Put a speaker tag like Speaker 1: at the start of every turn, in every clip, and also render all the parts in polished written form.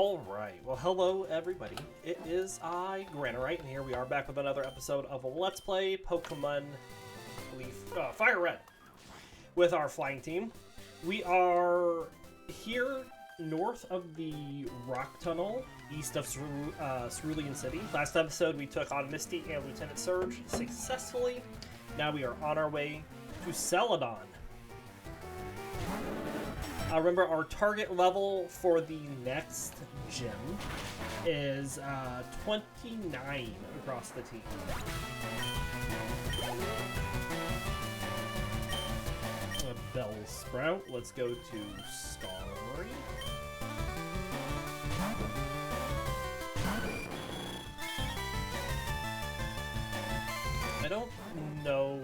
Speaker 1: Alright, well hello everybody. It is I, Granorite, and here we are back with another episode of Let's Play Pokemon Fire Red with our flying team. We are here north of the Rock Tunnel, east of Cerulean City. Last episode we took on Misty and Lieutenant Surge successfully. Now we are on our way to Celadon. Remember, our target level for the next gym is 29 across the team. Bellsprout. Let's go to Skarmory. I don't know.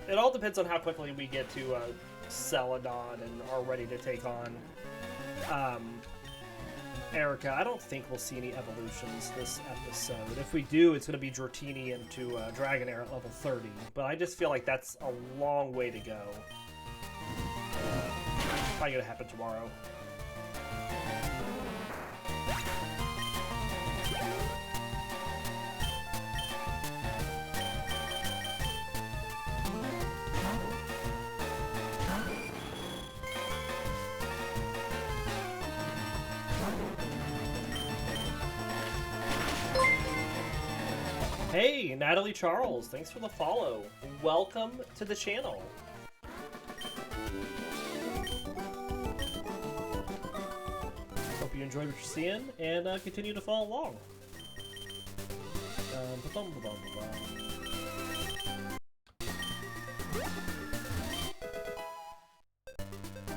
Speaker 1: It all depends on how quickly we get to Celadon and are ready to take on Erika. I don't think we'll see any evolutions this episode. If we do, it's going to be Dratini into Dragonair at level 30, but I just feel like that's a long way to go. Probably going to happen tomorrow. Hey, Natalie Charles, thanks for the follow. Welcome to the channel. Hope you enjoyed what you're seeing and continue to follow along.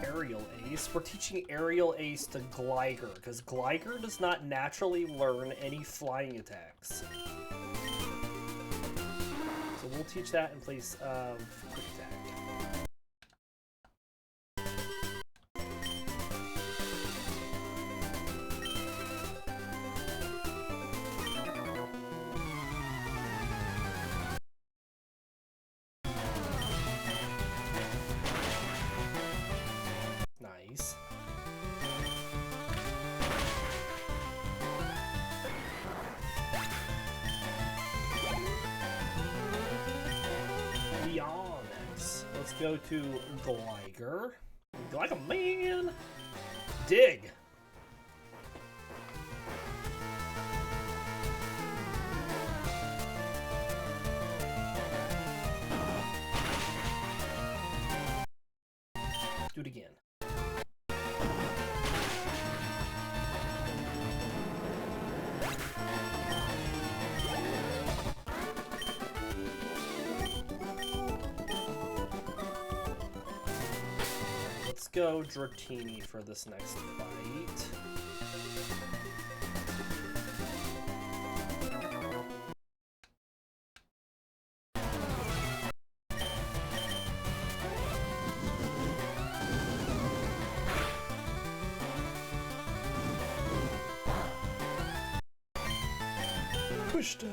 Speaker 1: Aerial Ace. We're teaching Aerial Ace to Gligar, because Gligar does not naturally learn any flying attacks. So we'll teach that in place of Quick Attack. Nice. Let's go to Gligar. Like a man. Dig. Do it again. Let's go Dratini for this next fight. Pushed.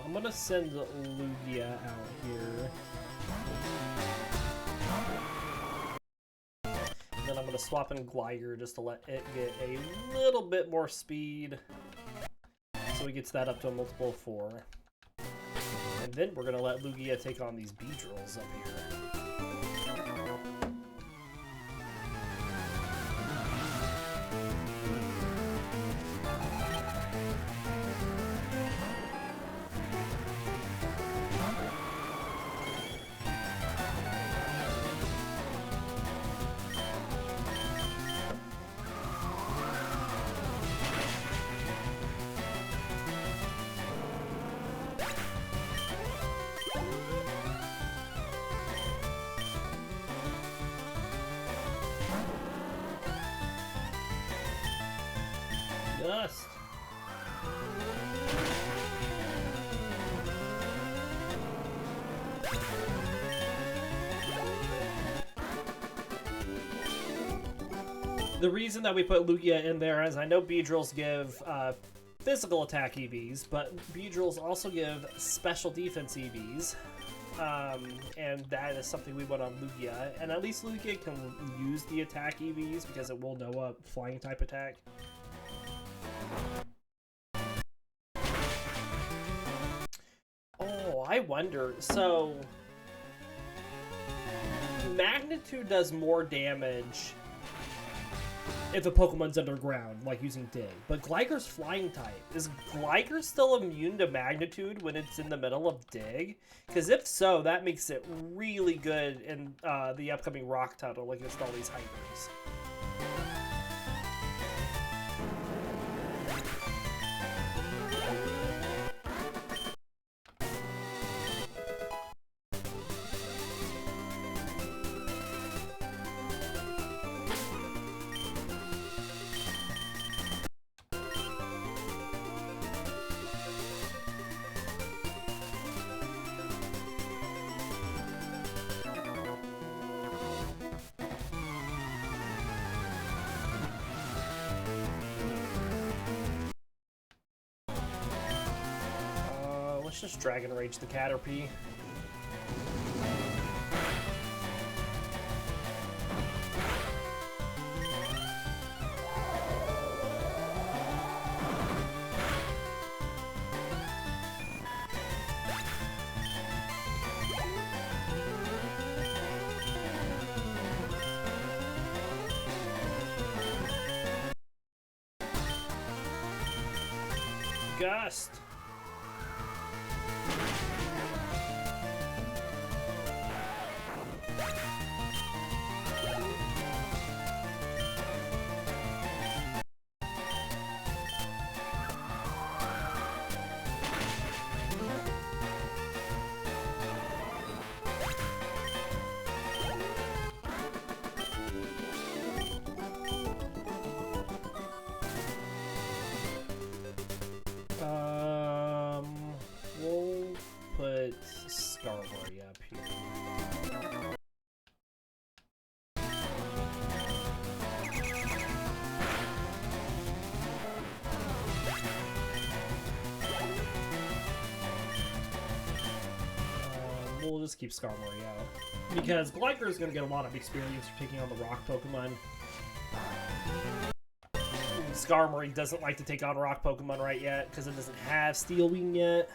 Speaker 1: I'm gonna send Lugia out here. And then I'm gonna swap in Gligar just to let it get a little bit more speed. So he gets that up to a multiple of 4. And then we're gonna let Lugia take on these Beedrills up here. Dust. The reason that we put Lugia in there is I know Beedrills give physical attack EVs, but Beedrills also give special defense EVs. And that is something we want on Lugia. And at least Lugia can use the attack EVs because it will know a flying type attack. Oh, I wonder. So, Magnitude does more damage if a Pokemon's underground, like using Dig. But Gligar's flying type. Is Gligar still immune to Magnitude when it's in the middle of Dig? Because if so, that makes it really good in the upcoming Rock Tunnel against all these hybrids. Let's just Dragon Rage the Caterpie. Gust. We'll put Skarmory up here. We'll just keep Skarmory out. Because Gligar is going to get a lot of experience for taking on the rock Pokemon. Skarmory doesn't like to take on rock Pokemon right yet because it doesn't have Steel Wing yet.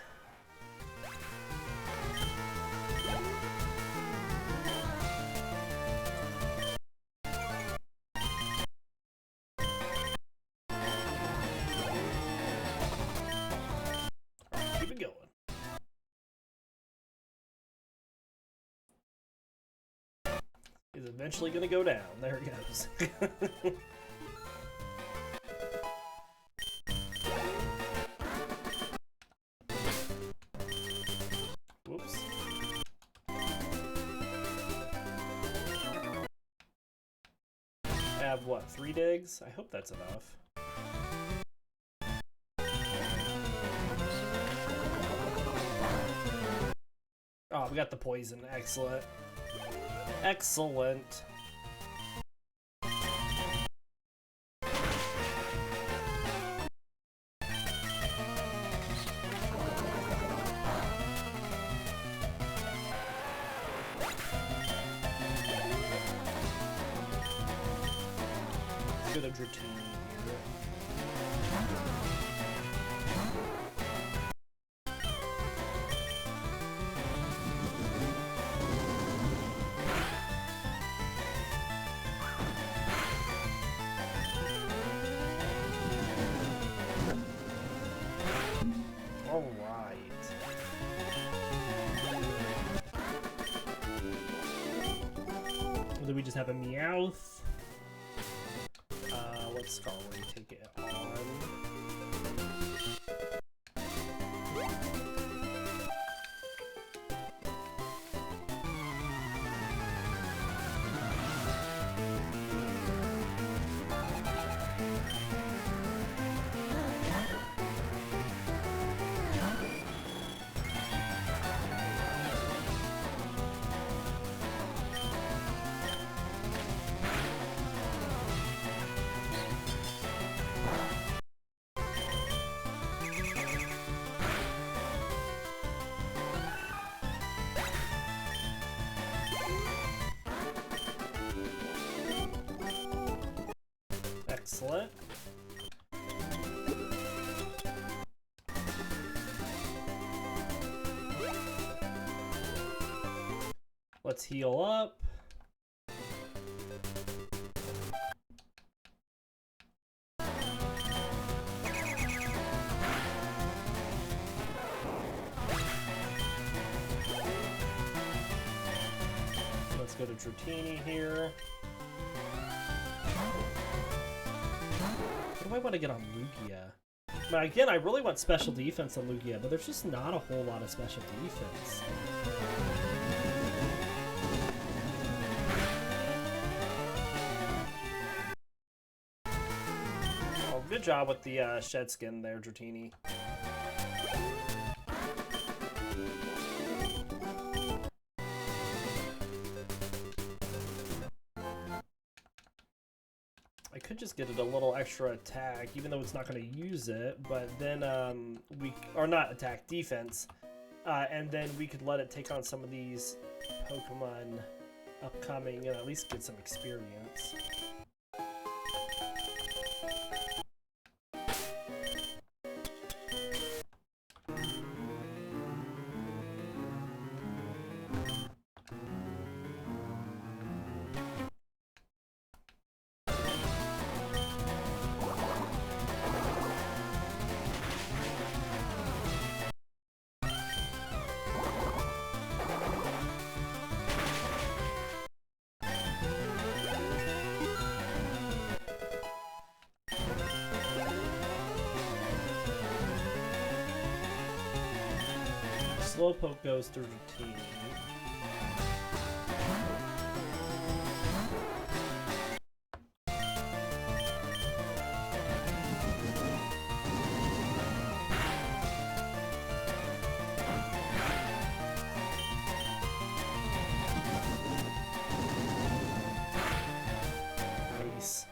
Speaker 1: Alright, keep it going. It's eventually going to go down. There it goes. Whoops. I have, what, 3 digs? I hope that's enough. Oh, we got the poison. Excellent. Excellent. Good of Dratini here. All right. Or do we just have a Meowth? Let's Skarmory take it on. Excellent. Let's heal up. Let's go to Dratini here. What do I want to get on Lugia? Now, again, I really want special defense on Lugia, but there's just not a whole lot of special defense. Oh, good job with the shed skin there, Dratini. I could just get it a little extra attack, even though it's not going to use it, but then or not attack, defense, and then we could let it take on some of these Pokemon upcoming and at least get some experience. Slowpoke goes through Dratini. Nice.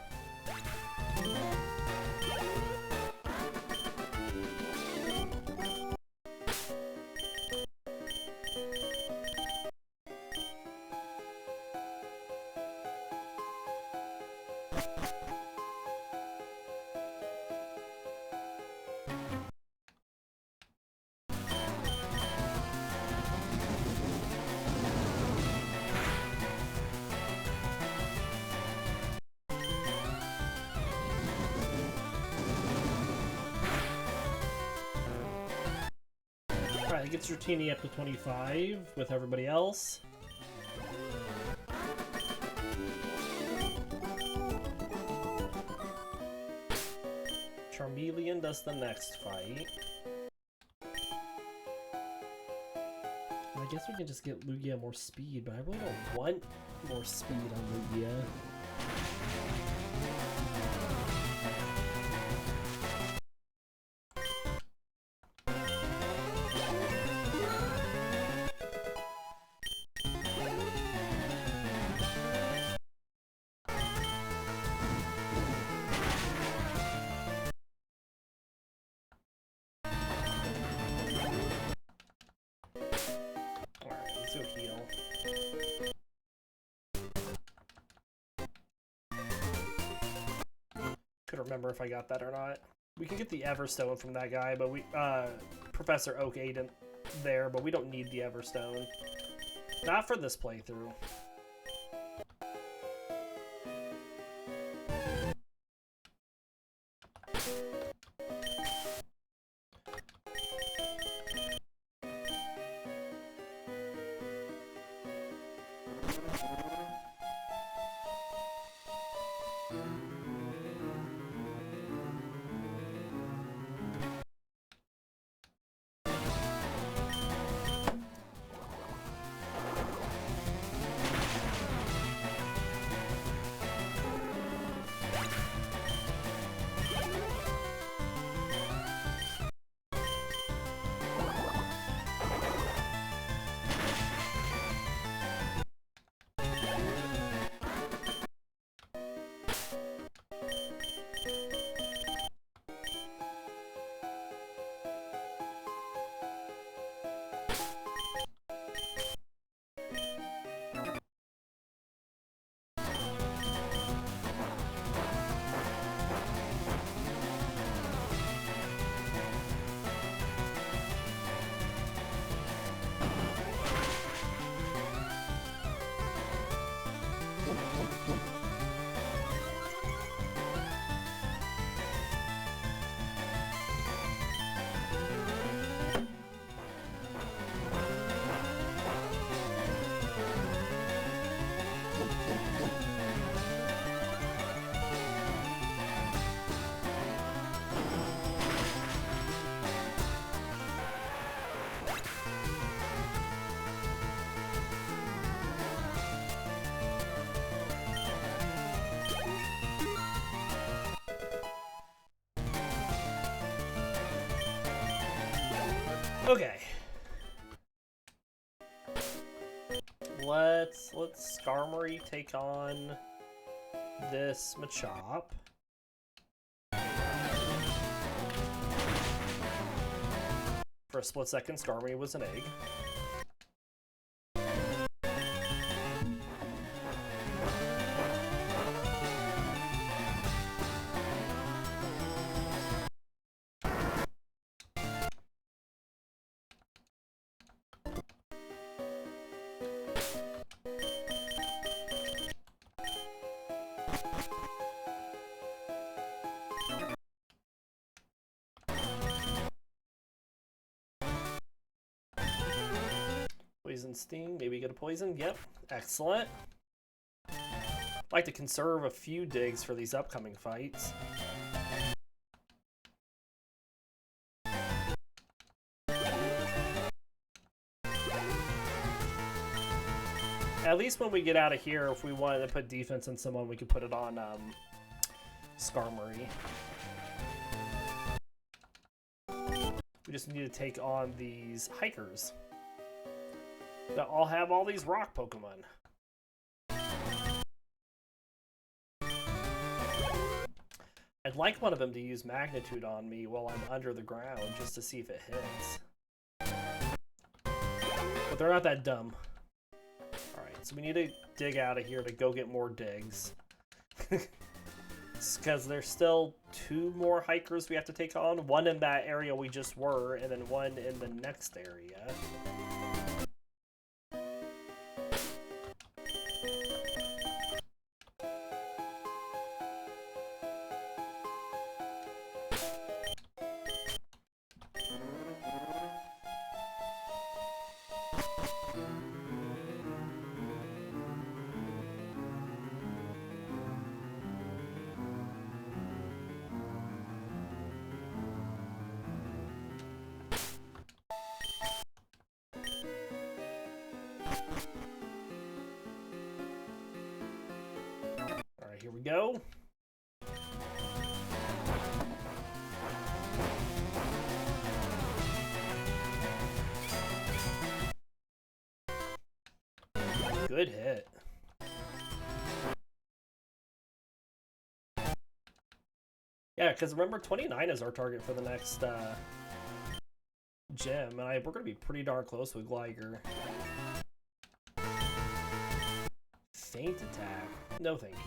Speaker 1: Alright, it gets Dratini up to 25 with everybody else. Charmeleon does the next fight. And I guess we can just get Lugia more speed, but I really don't want more speed on Lugia. Couldn't remember if I got that or not. We can get the Everstone from that guy, but we Professor Oak ate it there, but we don't need the Everstone. Not for this playthrough. Okay. Let's Skarmory take on this Machop. For a split second, Skarmory was an egg. Poison Sting, maybe get a poison. Yep, excellent. Like to conserve a few digs for these upcoming fights. At least when we get out of here, if we wanted to put defense on someone, we could put it on Skarmory. We just need to take on these hikers that all have all these rock Pokemon. I'd like one of them to use Magnitude on me while I'm under the ground just to see if it hits. But they're not that dumb. Alright, so we need to dig out of here to go get more digs. Because there's still 2 more hikers we have to take on. One in that area we just were, and then one in the next area. Alright, here we go. Good hit. Yeah, because remember, 29 is our target for the next gym, and we're going to be pretty darn close with Gligar. Faint attack. No, thank you.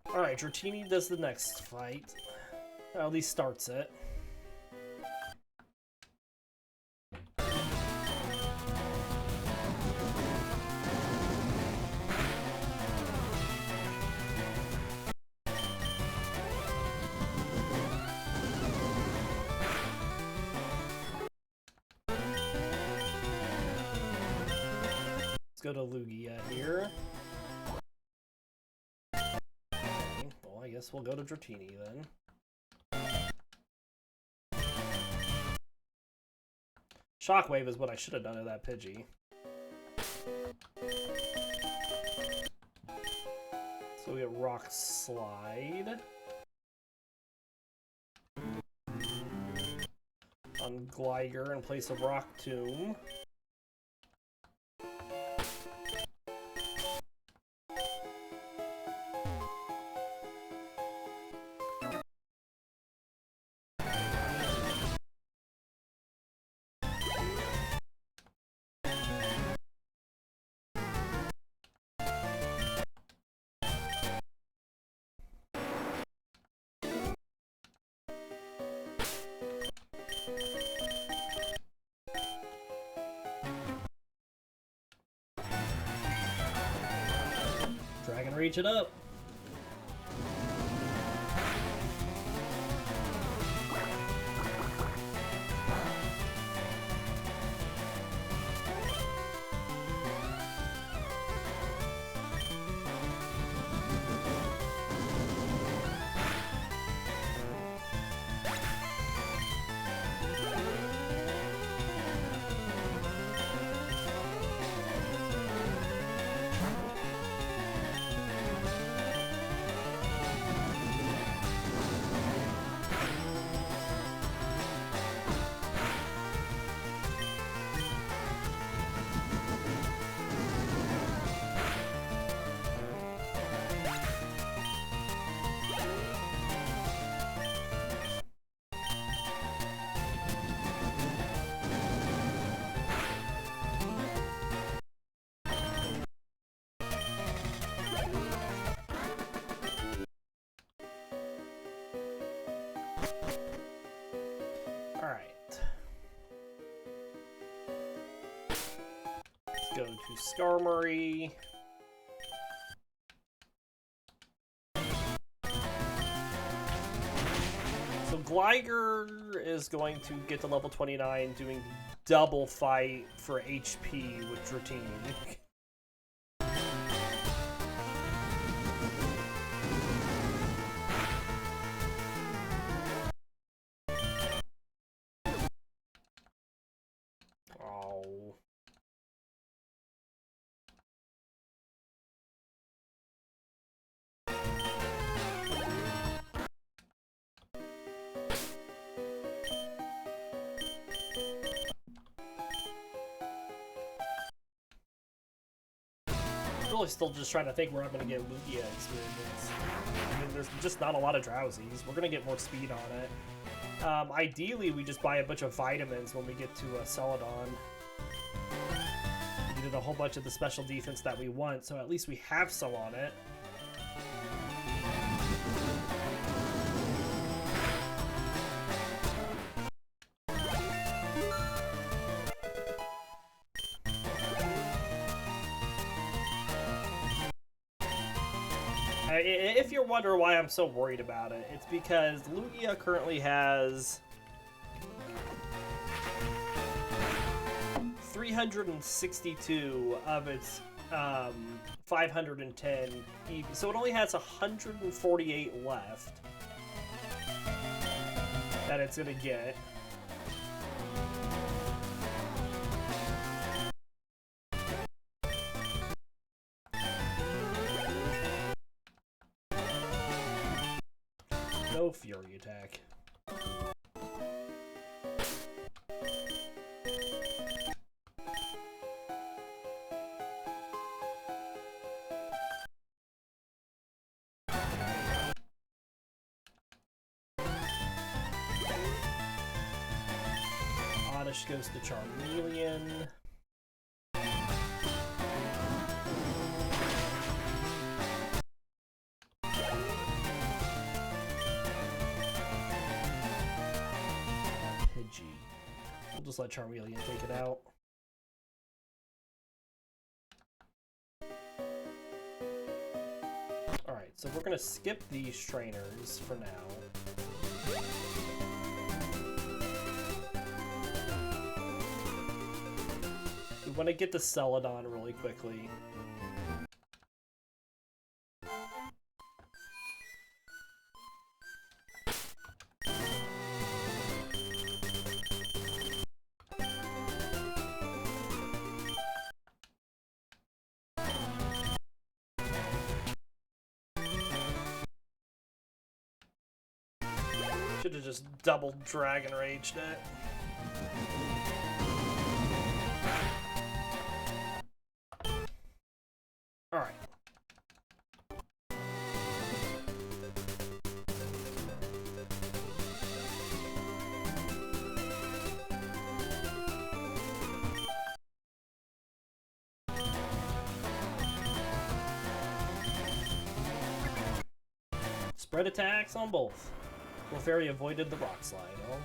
Speaker 1: Alright, Dratini does the next fight. Or at least starts it. Let's go to Lugia here. Well, I guess we'll go to Dratini then. Shockwave is what I should have done to that Pidgey. So we get Rock Slide on Gligar in place of Rock Tomb. Reach it up. go to Skarmory. So Gligar is going to get to level 29, doing double fight for HP with Dratini. Oh. Really still just trying to think where I'm going to get Lugia experience. I mean, there's just not a lot of Drowsies. We're going to get more speed on it. Ideally, we just buy a bunch of vitamins when we get to Celadon. We did a whole bunch of the special defense that we want, so at least we have some on it. If you're wondering why I'm so worried about it, it's because Lugia currently has 362 of its 510 EV, so it only has 148 left that it's gonna get. No Fury attack. Oddish goes to Charmeleon. We'll just let Charmeleon take it out. Alright, so we're gonna skip these trainers for now. We want to get to Celadon really quickly. Should have just double Dragon Raged it. Alright. Spread attacks on both. Clefairy avoided the rock slide. All right.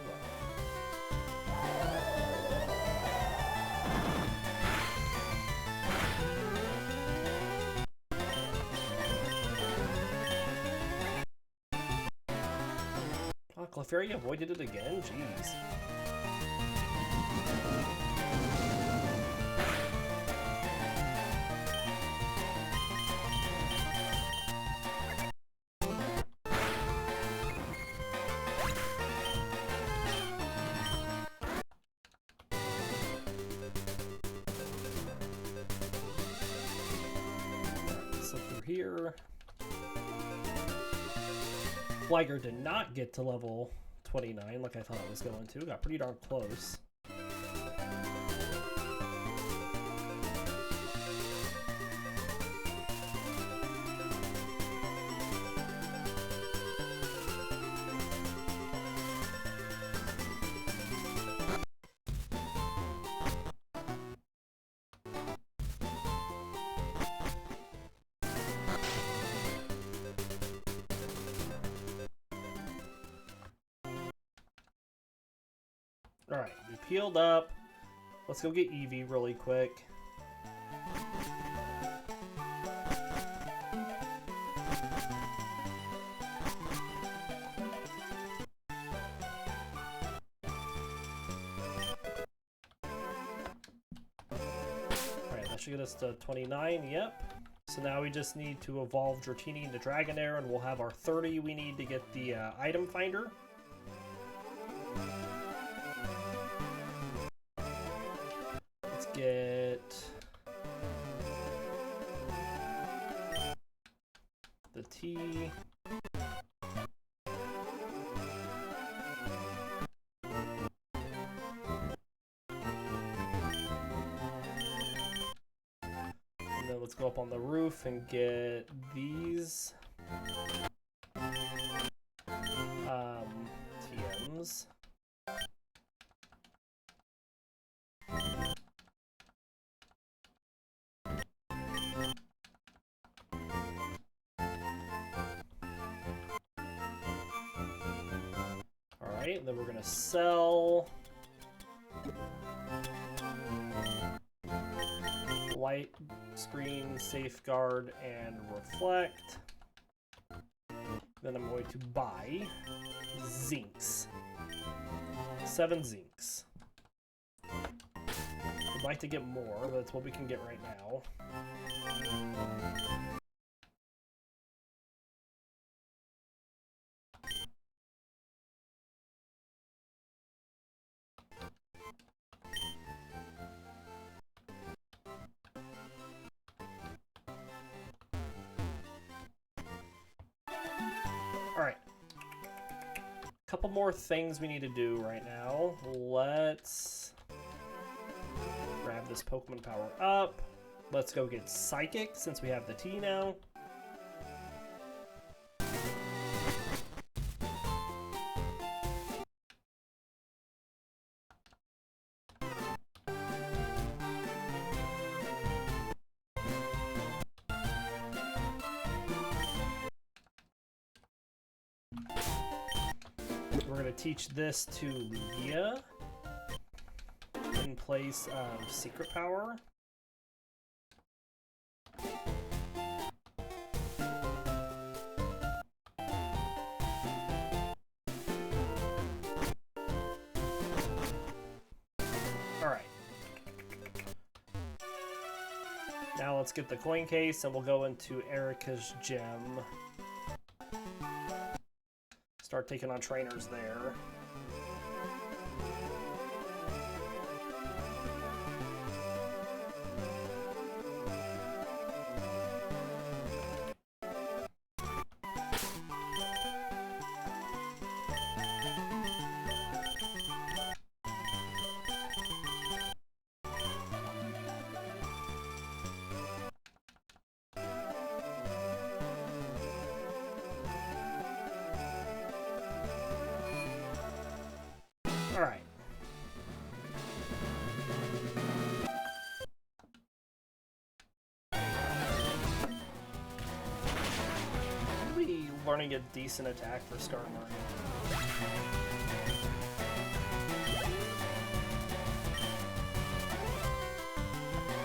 Speaker 1: Oh, Clefairy avoided it again? Jeez. Here. Gligar did not get to level 29 like I thought it was going to. Got pretty darn close. Alright, we peeled up. Let's go get Eevee really quick. should get us to 29, yep. So now we just need to evolve Dratini into Dragonair, and we'll have our 30 we need to get the item finder. Let's get the T. Let's go up on the roof and get these TMs. Alright, then we're gonna sell light, screen, safeguard, and reflect. Then I'm going to buy zincs. 7 zincs. I'd like to get more, but that's what we can get right now. Alright. Couple more things we need to do right now. Let's grab this Pokemon power up. Let's go get Psychic since we have the T now. We're going to teach this to Lugia in place of Secret Power. Alright. Now let's get the coin case and we'll go into Erika's gym. Start taking on trainers there. All right. Maybe learning a decent attack for Skarmory.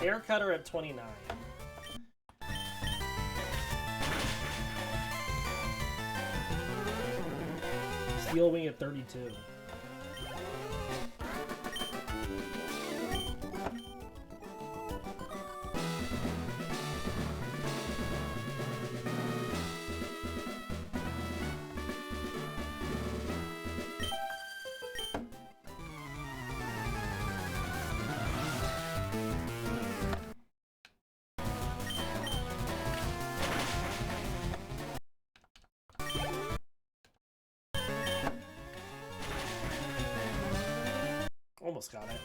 Speaker 1: Air Cutter at 29. Steel Wing at 32. Almost got it.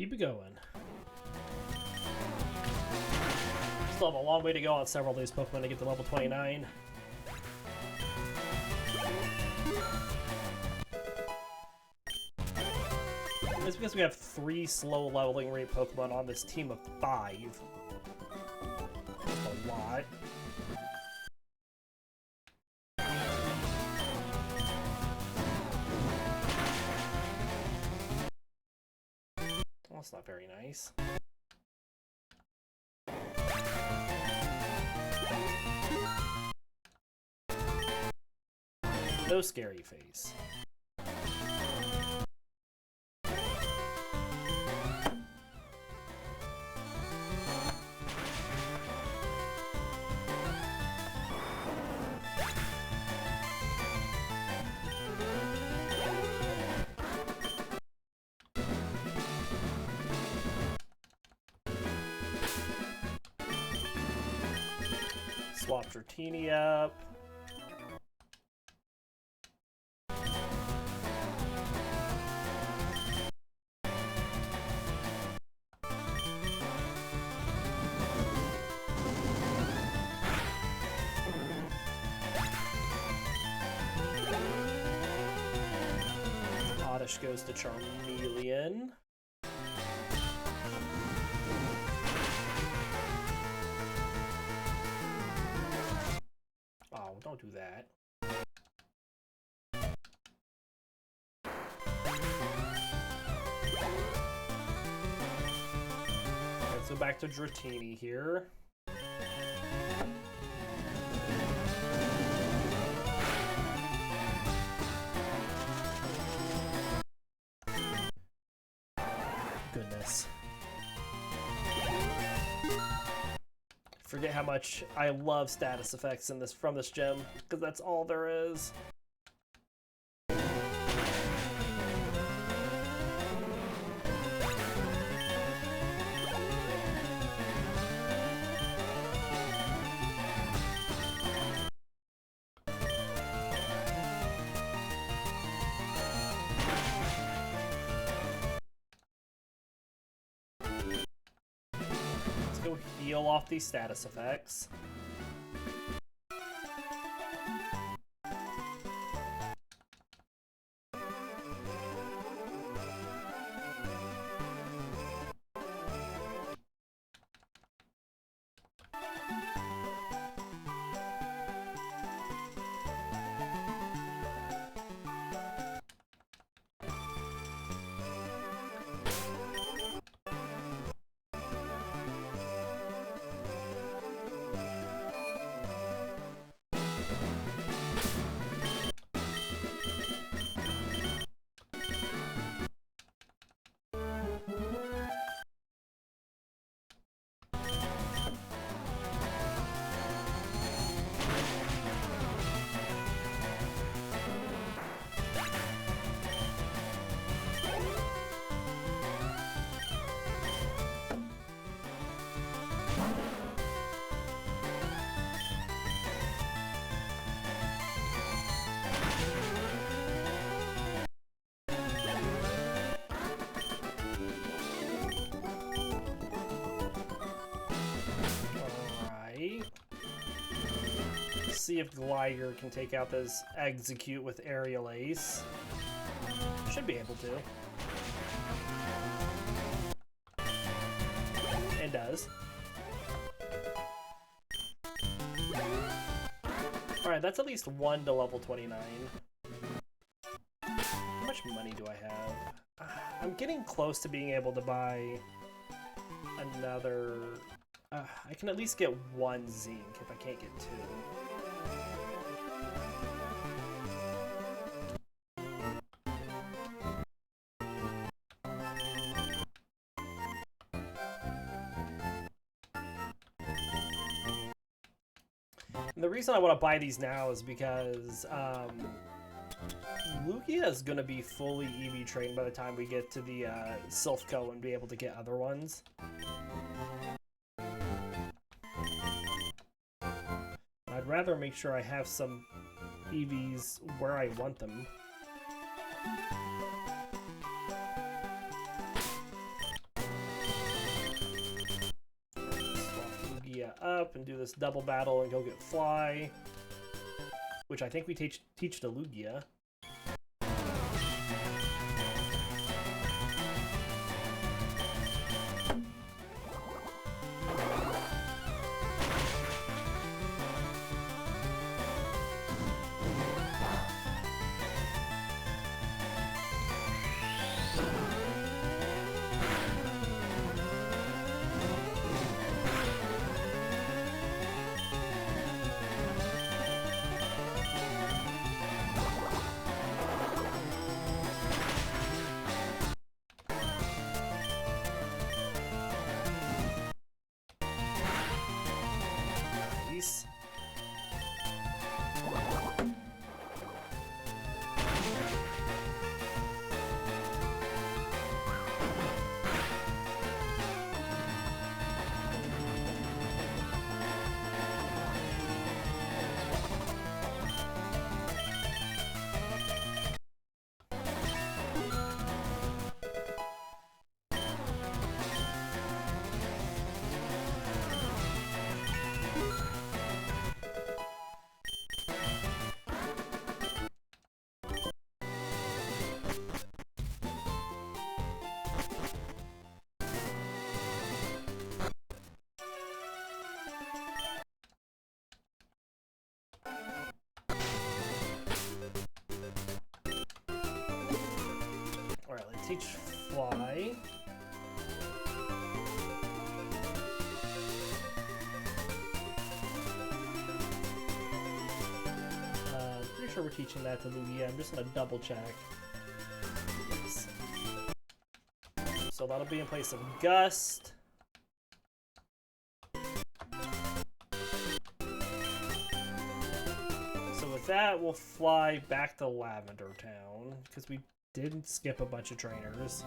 Speaker 1: Keep it going. Still have a long way to go on several of these Pokemon to get to level 29. It's because we have 3 slow leveling rate Pokemon on this team of 5. That's a lot. Well, that's not very nice. No scary face. Swap Dratini up. Oddish goes to Charmeleon. Oh, don't do that. Let's go back to Dratini here. Goodness. Forget how much I love status effects in this from this gym, because that's all there is. Go heal off these status effects. See if Gligar can take out this Execute with Aerial Ace. Should be able to. It does. Alright, that's at least 1 to level 29. How much money do I have? I'm getting close to being able to buy another... I can at least get 1 Zinc if I can't get 2. And the reason I want to buy these now is because Lugia is going to be fully EV trained by the time we get to the Silphco and be able to get other ones. I'd rather make sure I have some EVs where I want them. up and do this double battle and go get Fly, which I think we teach to Lugia. Alright, let's teach Fly. Pretty sure we're teaching that to Lugia. I'm just gonna double check. Yes. So that'll be in place of Gust. So with that, we'll fly back to Lavender Town, because we didn't skip a bunch of trainers.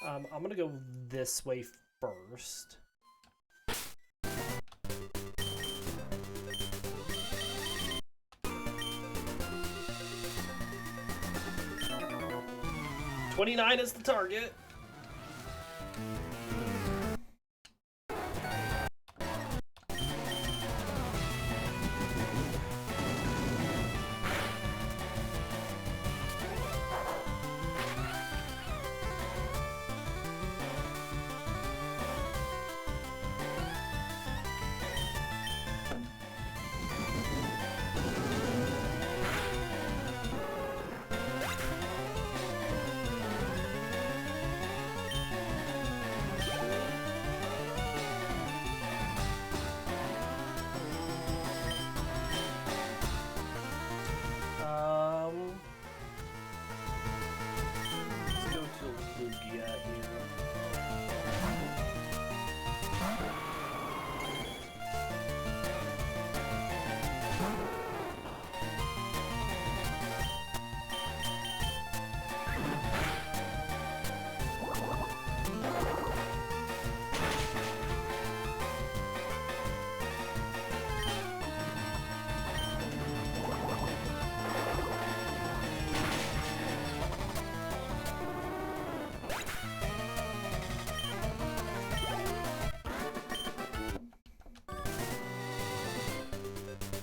Speaker 1: I'm gonna go this way first. $29 is the target.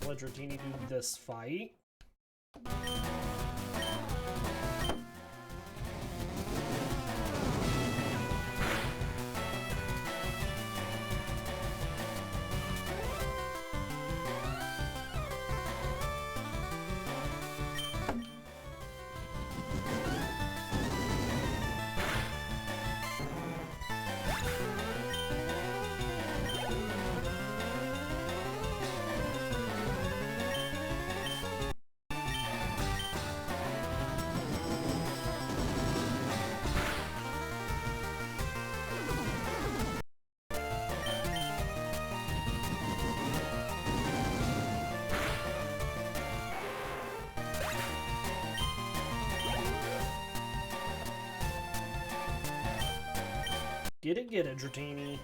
Speaker 1: Let Dratini do this fight. Get it, Dratini.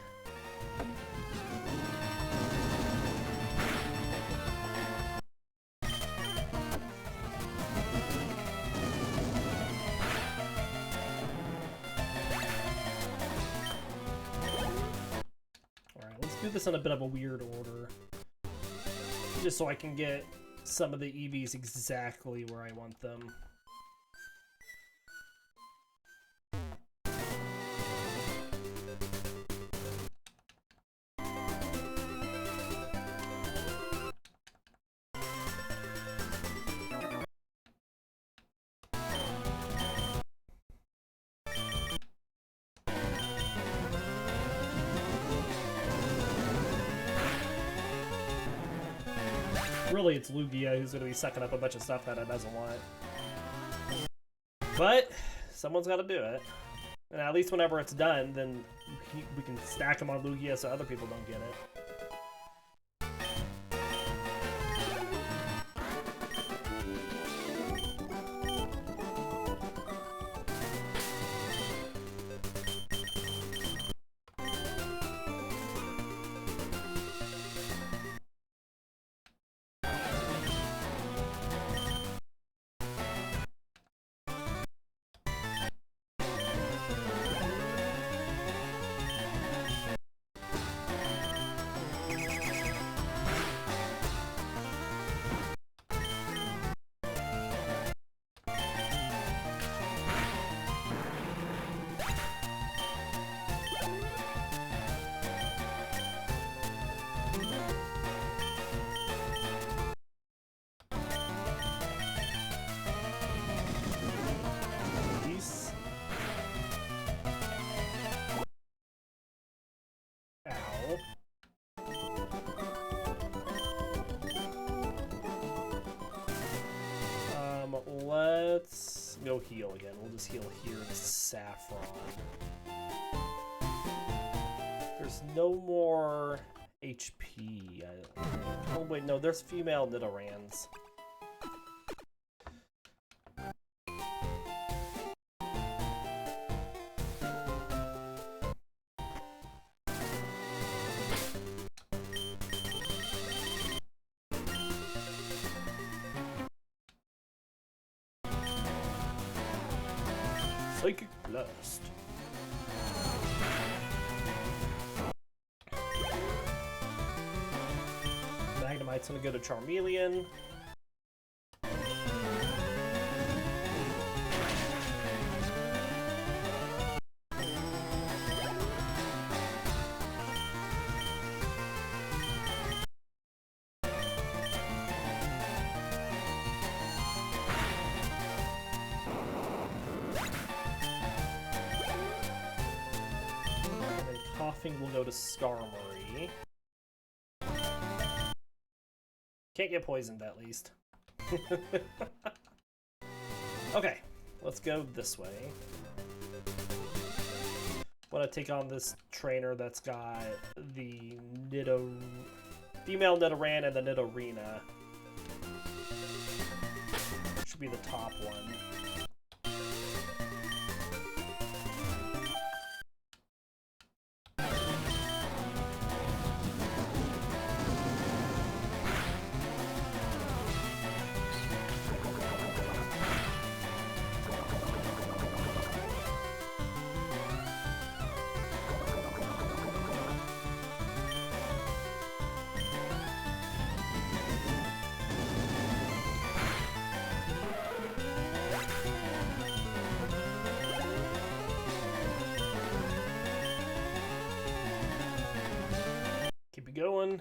Speaker 1: do this in a bit of a weird order, just so I can get some of the EVs exactly where I want them. Really, it's Lugia who's going to be sucking up a bunch of stuff that it doesn't want. But someone's got to do it. And at least whenever it's done, then we can stack them on Lugia so other people don't get it. Let's go heal again. We'll just heal here to Saffron. There's no more HP. Oh wait, no, there's female Nidorans. Psychic Blast. Magnemite's gonna go to Charmeleon. Will go to Skarmory. Can't get poisoned at least. Okay, let's go this way. Want to take on this trainer that's got the female Nidoran and the Nidorina. Should be the top one. Keep it going.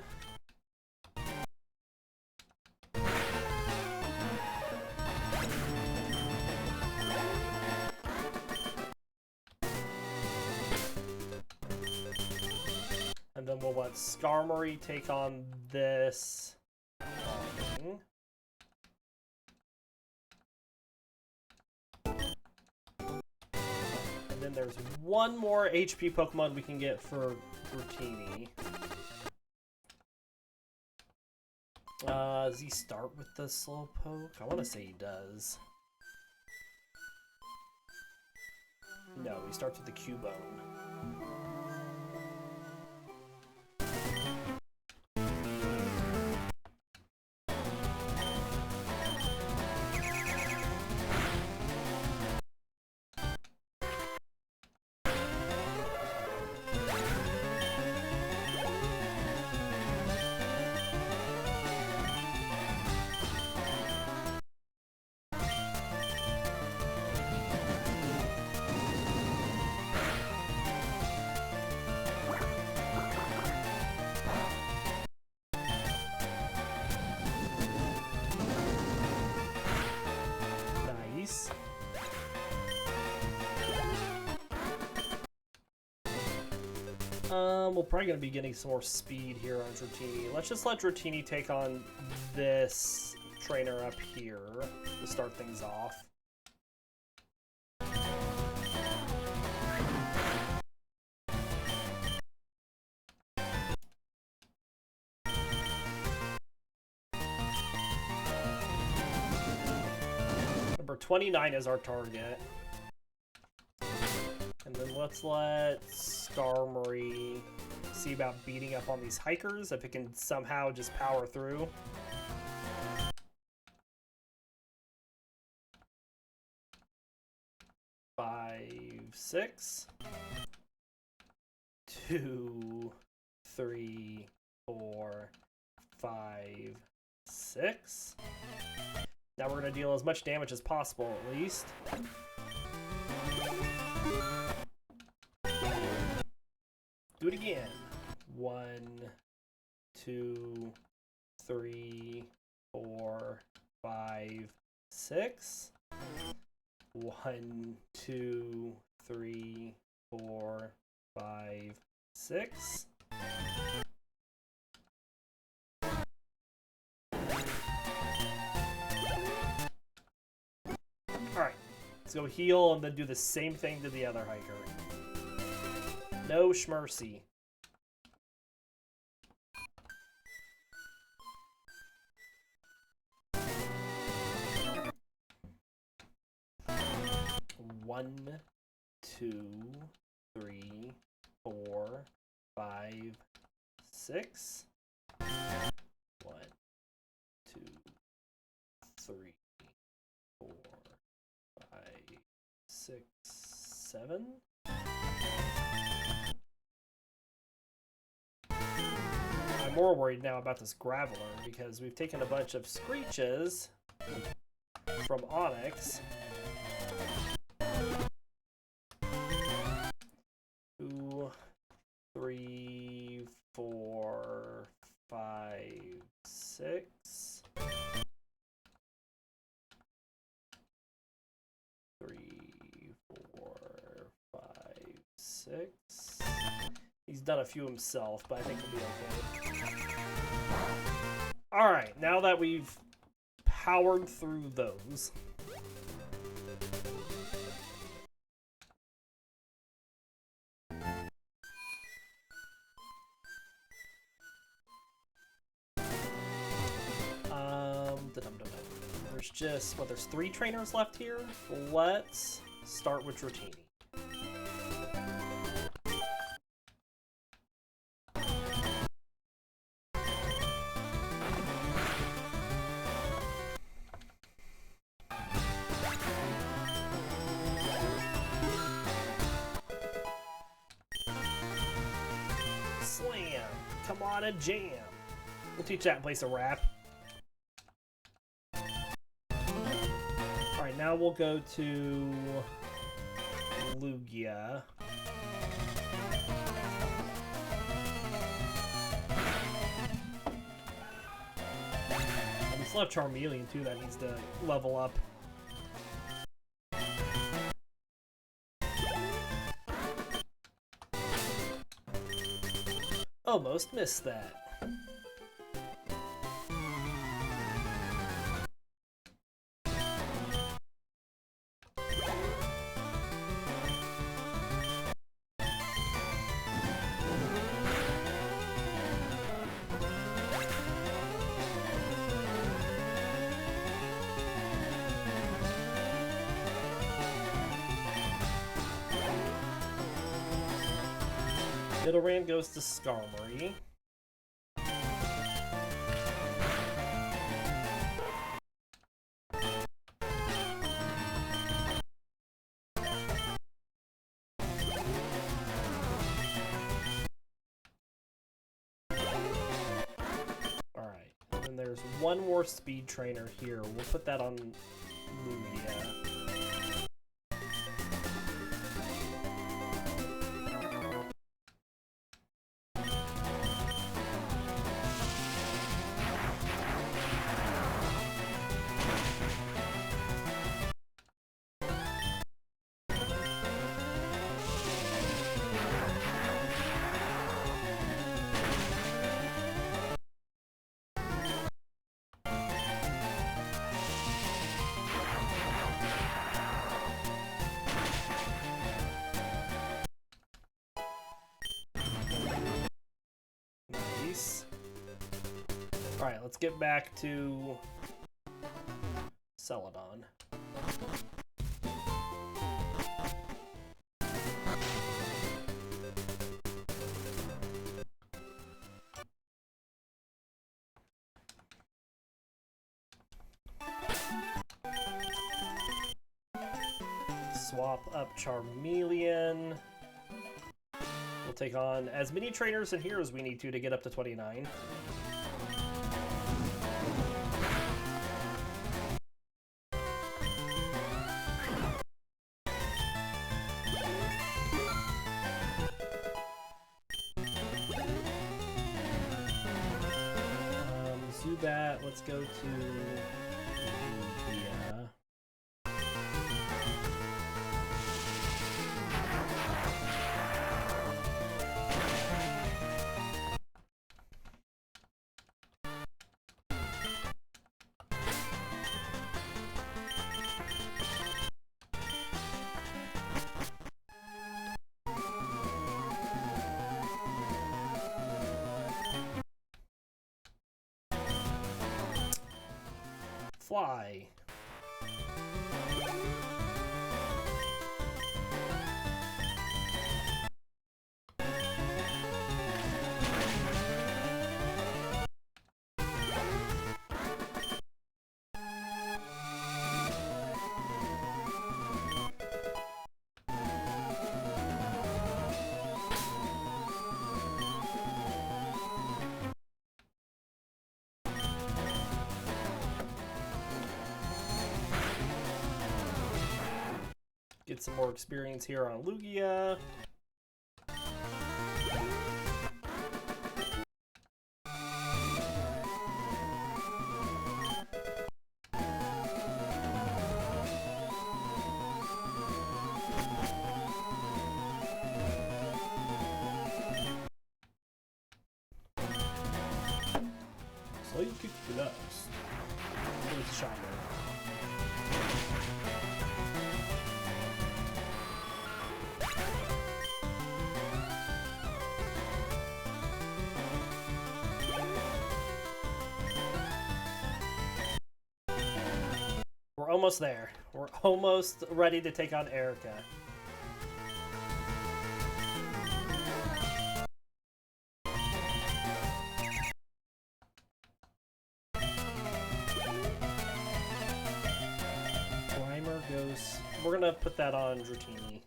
Speaker 1: And then we'll let Skarmory take on this thing. And then there's one more HP Pokemon we can get for Dratini. Does he start with the Slowpoke? I want to say he does. No, he starts with the Cubone. We're probably going to be getting some more speed here on Dratini. Let's just let Dratini take on this trainer up here to start things off. Number 29 is our target. And then let's let Skarmory see about beating up on these hikers, if it can somehow just power through. Five, 6. 2, 3, 4, 5, 6. Now we're going to deal as much damage as possible, at least. Do it again. 1, 2, 3, 4, 5, 6. 1, 2, 3, 4, 5, 6. Alright, let's go heal and then do the same thing to the other hiker. No schmercy. One, 2, 3, 4, 5, 6. 1, 2, 3, 4, 5, 6, 7. I'm more worried now about this Graveler because we've taken a bunch of Screeches from Onyx. 2, 3, 4, 5, 6. 3, 4, 5, 6. He's done a few himself, but I think he'll be okay. Alright, now that we've powered through those. There's just, well, there's 3 trainers left here. Let's start with Dratini. Slam! Come on and jam! We'll teach that in place of rap. Alright, now we'll go to Lugia. And we still have Charmeleon too that needs to level up. Almost missed that. Middle goes to Skarmory. Alright, and there's one more speed trainer here. We'll put that on Lugia. Alright, let's get back to Celadon. Swap up Charmeleon. We'll take on as many trainers and heroes we need to get up to 29. Zubat, let's go to Lugia. Fly. Get some more experience here on Lugia. So you kick blast. With Shiner. We're almost there. We're almost ready to take on Erika. Primer goes... We're gonna put that on Dratini.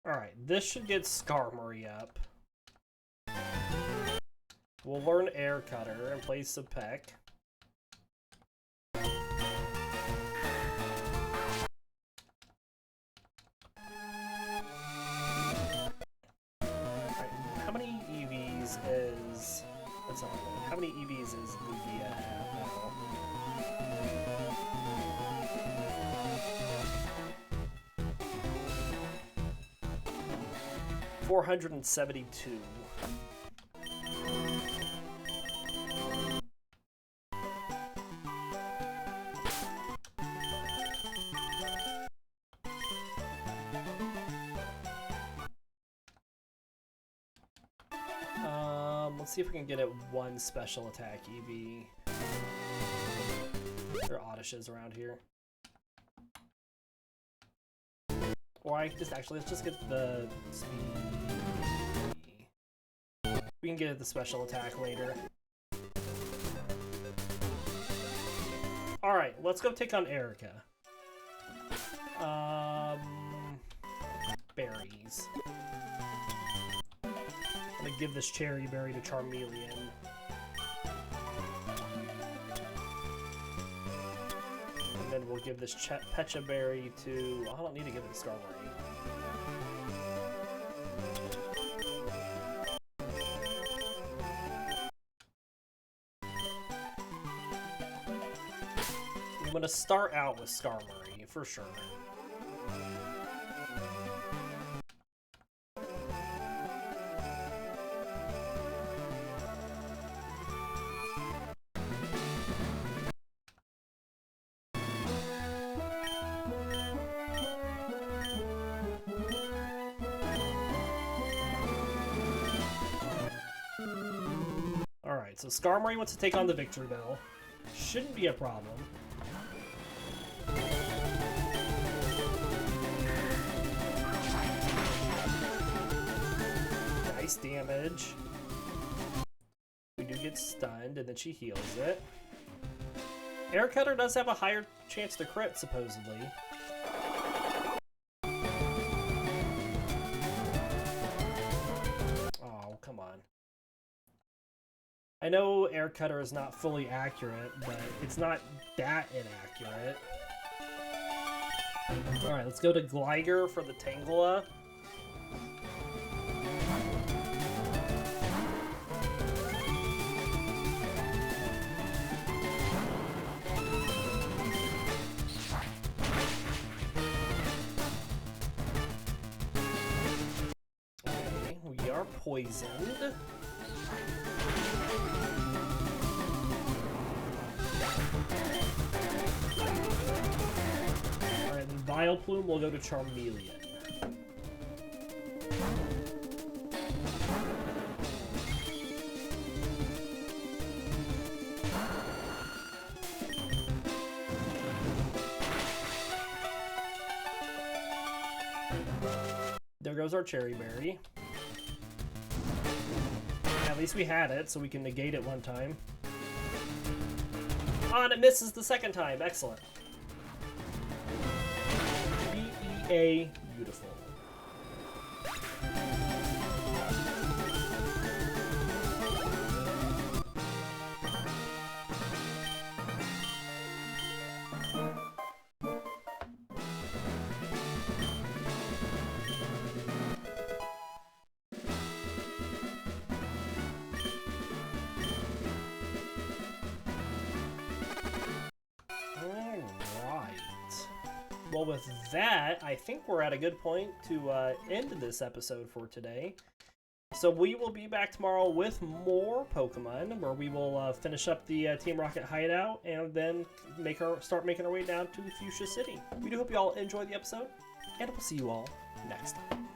Speaker 1: Alright, this should get Skarmory up. We'll learn Air Cutter and play some Peck. How many EVs is... That's not right. How many EVs is Lugia at now? 472. Let's see if we can get it one special attack EV. There are Oddishes around here. Or I just actually, let's just get the speed. We can get the special attack later. Alright, let's go take on Erika. Berries. I'm gonna give this cherry berry to Charmeleon. And then we'll give this Pecha berry to... I don't need to give it to Skarmory. I'm gonna start out with Skarmory, for sure. Alright, so Skarmory wants to take on the Victory Bell. Shouldn't be a problem. Nice damage. We do get stunned, and then she heals it. Erika does have a higher chance to crit, supposedly. Oh, come on. I know Air Cutter is not fully accurate, but it's not that inaccurate. Alright, let's go to Gligar for the Tangela. Okay, we are poisoned. Alright, then Vileplume will go to Charmeleon. There goes our Cherry Berry. At least we had it, so we can negate it one time. Oh, and it misses the second time. Excellent. BEA, beautiful. Well, with that, I think we're at a good point to end this episode for today. So we will be back tomorrow with more Pokemon, where we will finish up the Team Rocket hideout and then start making our way down to Fuchsia City. We do hope you all enjoyed the episode, and we'll see you all next time.